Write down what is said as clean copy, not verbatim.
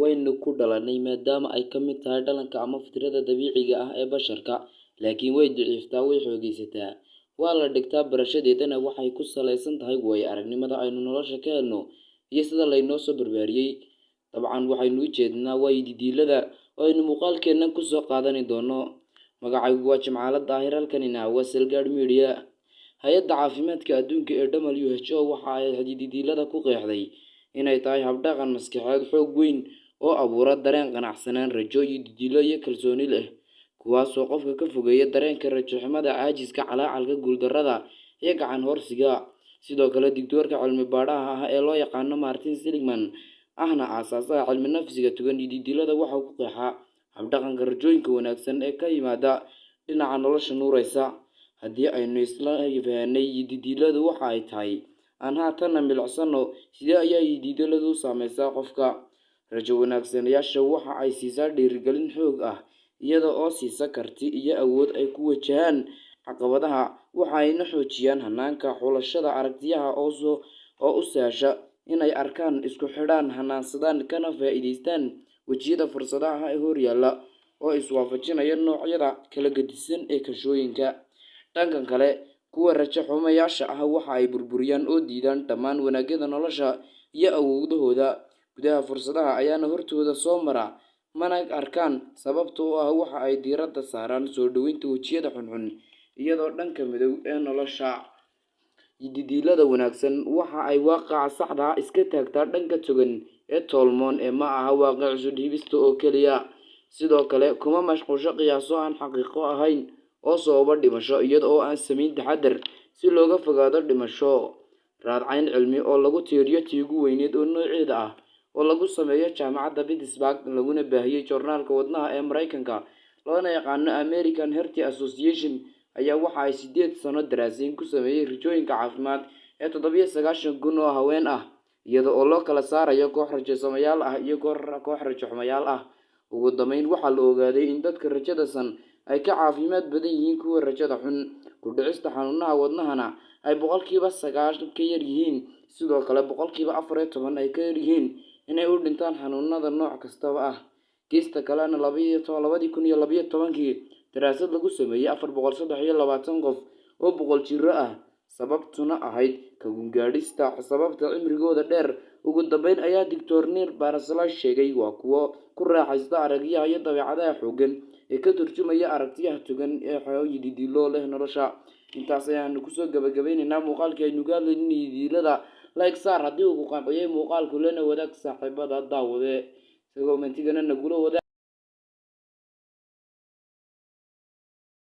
waynu ku dhalanay maadaama ay ka mid tahay dhalanka ama fitrada dabiiciga ah ee basharka, laakiin way daciiftaa way xoogaysataa. Waa la dhigtaa barashadeedana waxay ku salaysan tahay aragnimada aynu nolosha ka helno iyo sida laynoo soo barbaariyey. Dabcan waxaynu u jeednaa didiilada oo aynu muuqaalkeennan ku soo qaadani doono. Magacaygu waa Jimcaale Daahir, halkanina waa Selgaard Media. Hay'adda Caafimaadka Adduunka ee WHO waxa ay didiilada ku qeexday inay tahay habdhaqan maskaxeed xoog weyn oo abuura dareen qanacsanaan, rajo iyo didiilo iyo kalsooni leh, kuwaasoo qofka ka fogeeya dareenka rajo-xumada, caajiska, calaacalka, guuldarrada iyo gacan hoorsiga. Sidoo kale, digtoorka cilmi baadhaha ah ee loo yaqaan Martin Seligman ahna aasaasaha cilmi nafsiga togan didiilada waxa uu ku qeexaa habdhaqanka rajooyinka wanaagsan ee ka yimaada dhinaca nolosha nuuraysa. Haddii aynu isla fahanay didiiladu waxa ay tahay, aan haatanna milicsano sidee ayay didiiladu u saamaysaa qofka. Rajo wanaagsanayaasha waxa ay siisaa dhiirigelin xoog ah, iyada oo siisa karti iyo awood ay ku wajahaan caqabadaha. Waxa ayna xoojiyaan hanaanka xulashada aragtiyaha oo u sahasha inay arkaan, isku xidhaan, hanaansadaan, kana faa'iidaystaan wejiyada fursadaha ee horyaalla oo iswaafajinaya noocyada kala gedisan ee kashooyinka. Dhanka kale, kuwa rajo xumayaasha ah waxa ay burburiyaan oo diidaan dhammaan wanaagyada nolosha iyo awoodahooda. Gudaha fursadaha ayaana hortooda soo mara, mana arkaan, sababtoo ah waxa ay diiradda saaraan soo dhoweynta wejiyada xunxun iyadoo dhanka madow ee nolosha. Didiilada wanaagsan waxa ay waaqaca saxda ah iska taagtaa dhanka togan ee tolmoon ee ma aha waaqic isu dhiibista oo keliya. Sidoo kale, kuma mashquusho qiyaaso aan xaqiiqo ahayn oo sababa dhimasho iyada oo aan samayn taxaddar si looga fogaado dhimasho. Raadcayn cilmi oo lagu tiiriyo tii ugu weyneed oo nooceeda ah oo lagu sameeyo jaamacadda Pittsburgh laguna baahiyey joornaalka wadnaha ee Mareykanka loona yaqaano American Heart Association ayaa waxa ay 8 sano daraasayn ku sameeyey rajooyinka caafimaad ee 97,000 oo haween ah, iyada oo loo kala saarayo koox rajo-samayaal ah iyo koox rajo-xumayaal ah. Ugu dambeyn, waxaa la ogaaday in dadka rajada san ay ka caafimaad badan yihiin kuwa rajada xun. Ku dhicista xanuunada wadnahana ay 9% ka yar yihiin, sidoo kale 14% ay ka yar yihiin inay u dhintaan xanuunada nooc kastaba ah. Geesta kalena 2012 daraasad lagu sameeyey 423 qof oo 100 jir ah, sababtuna ahayd ka gungaadhista sababta cimrigooda dheer. Ugu dambeyn ayaa Dr. Neil Barsalash sheegay waa kuwo ku raaxaysta aragtiyaha iyo dabeecadaha xooggan ee ka turjumaya aragtiyaha togan ee didiilo leh nolosha. Intaas ayaanu kusoo gabagabeynaynaa muuqaalkii aynu ka hadlaynay didiilada. Like saar haddii uu ku qanciyay muuqaalku, lana wadaag saaxiibada daawade, isagoo mentigana nagula wadaag.